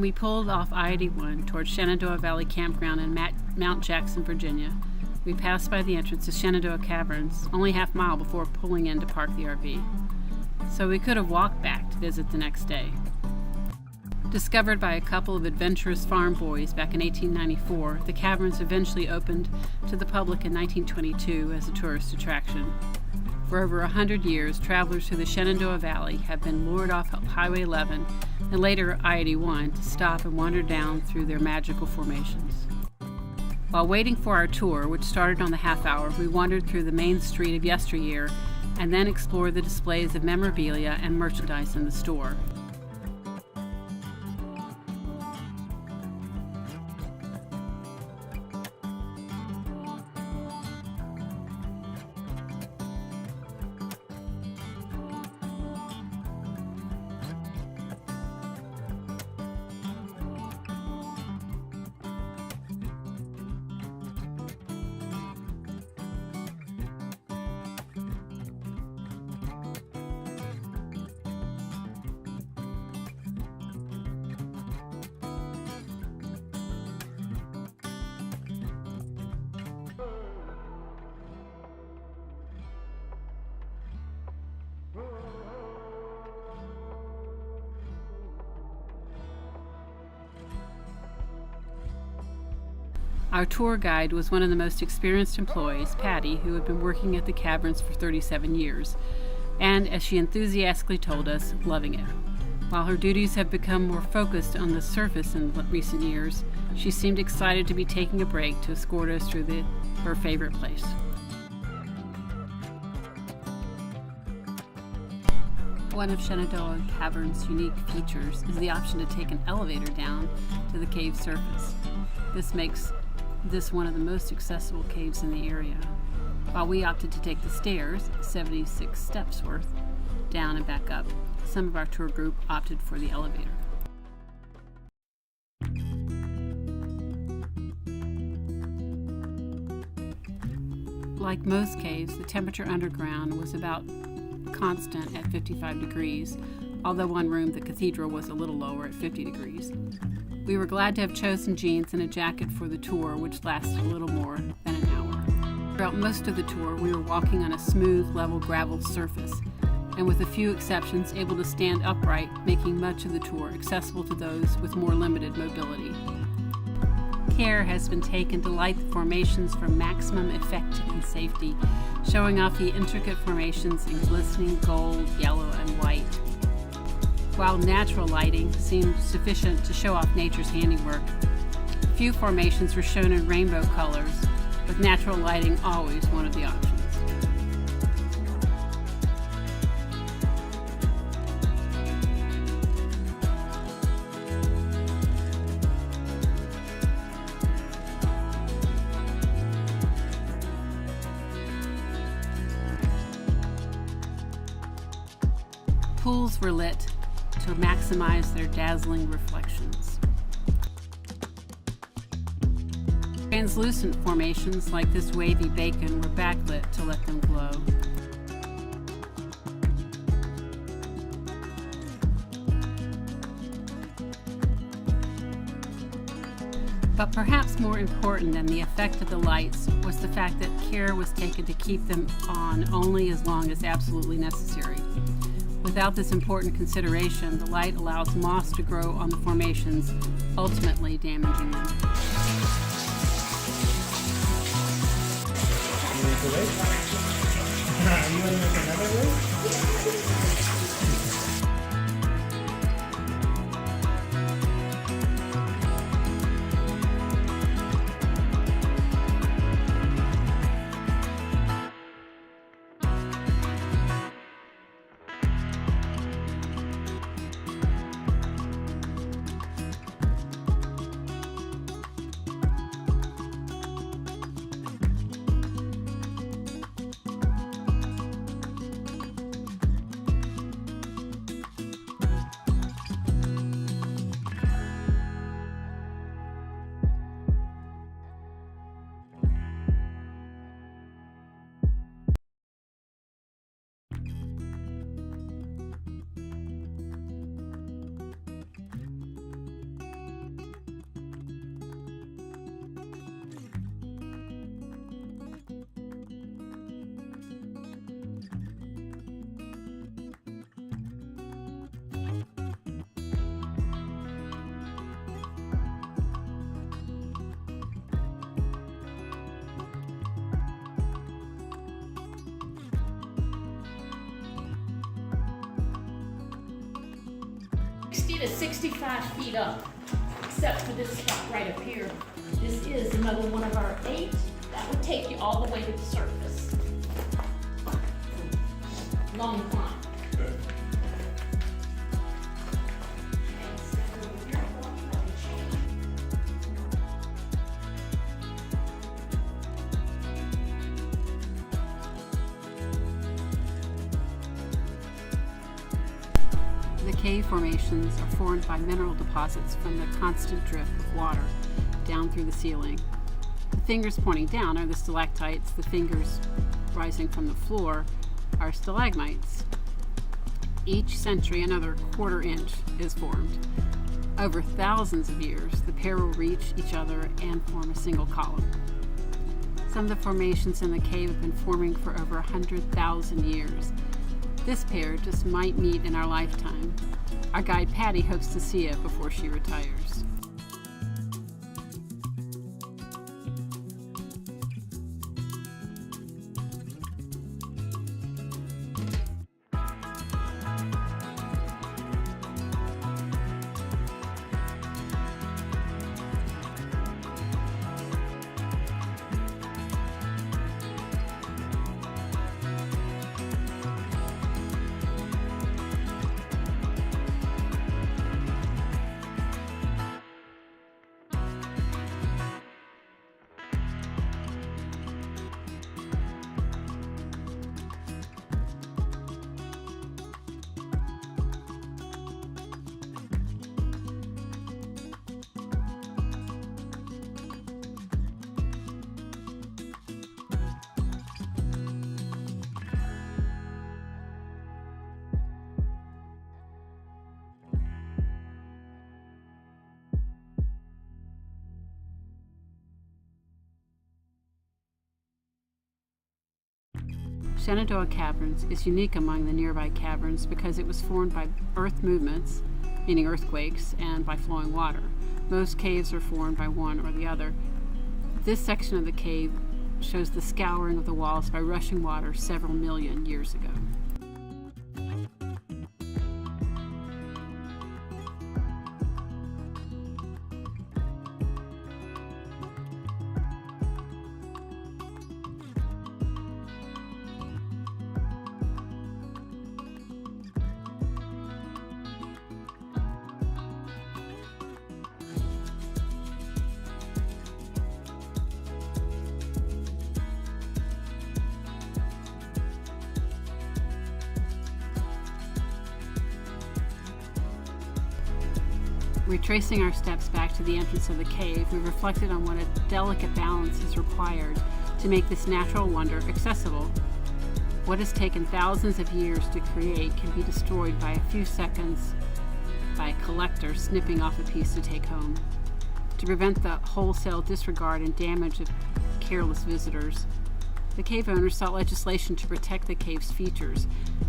we pulled off I-81 towards Shenandoah Valley Campground in Mount Jackson, Virginia, we passed by the entrance to Shenandoah Caverns only half-mile before pulling in to park the RV. So we could have walked back to visit the next day. Discovered by a couple of adventurous farm boys back in 1894, the caverns eventually opened to the public in 1922 as a tourist attraction. For over 100 years, travelers through the Shenandoah Valley have been lured off Highway 11 and later I-81 to stop and wander down through their magical formations. While waiting for our tour, which started on the half hour, we wandered through the main street of yesteryear and then explored the displays of memorabilia and merchandise in the store. Our tour guide was one of the most experienced employees, Patty, who had been working at the caverns for 37 years, and, as she enthusiastically told us, loving it. While her duties have become more focused on the surface in recent years, she seemed excited to be taking a break to escort us through her favorite place. One of Shenandoah Caverns' unique features is the option to take an elevator down to the cave surface. This makes this one of the most accessible caves in the area. While we opted to take the stairs, 76 steps worth, down and back up, some of our tour group opted for the elevator. Like most caves, the temperature underground was about constant at 55 degrees, although one room, the cathedral, was a little lower at 50 degrees. We were glad to have chosen jeans and a jacket for the tour, which lasted a little more than an hour. Throughout most of the tour, we were walking on a smooth, level gravel surface, and with a few exceptions, able to stand upright, making much of the tour accessible to those with more limited mobility. Care has been taken to light the formations for maximum effect and safety, showing off the intricate formations in glistening gold, yellow, and white. While natural lighting seemed sufficient to show off nature's handiwork, few formations were shown in rainbow colors, with natural lighting always one of the options. Pools were lit to maximize their dazzling reflections. Translucent formations like this wavy bacon were backlit to let them glow. But perhaps more important than the effect of the lights was the fact that care was taken to keep them on only as long as absolutely necessary. Without this important consideration, the light allows moss to grow on the formations, ultimately damaging them. You want to make another way? feet is 65 feet up, except for this spot right up here. This is another one of our 8. That would take you all the way to the surface. Long climb. Okay. The cave formations are formed by mineral deposits from the constant drift of water down through the ceiling. The fingers pointing down are the stalactites, the fingers rising from the floor are stalagmites. Each century, another quarter inch is formed. Over thousands of years, the pair will reach each other and form a single column. Some of the formations in the cave have been forming for over 100,000 years. This pair just might meet in our lifetime. Our guide Patty hopes to see it before she retires. Shenandoah Caverns is unique among the nearby caverns because it was formed by earth movements, meaning earthquakes, and by flowing water. Most caves are formed by one or the other. This section of the cave shows the scouring of the walls by rushing water several million years ago. Retracing our steps back to the entrance of the cave, we reflected on what a delicate balance is required to make this natural wonder accessible. What has taken thousands of years to create can be destroyed by a few seconds by a collector snipping off a piece to take home. To prevent the wholesale disregard and damage of careless visitors, the cave owners sought legislation to protect the cave's features.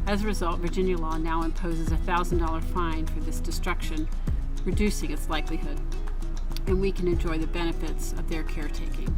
As a result, Virginia law now imposes a $1,000 fine for this destruction, reducing its likelihood, and we can enjoy the benefits of their caretaking.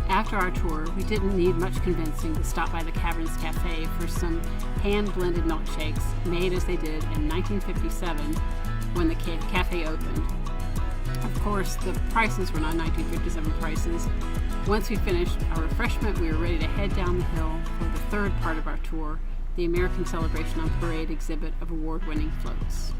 After our tour, we didn't need much convincing to stop by the Caverns Cafe for some hand-blended milkshakes made as they did in 1957 when the cafe opened. Of course, the prices were not 1957 prices. Once we finished our refreshment, we were ready to head down the hill for the third part of our tour, the American Celebration on Parade exhibit of award-winning floats.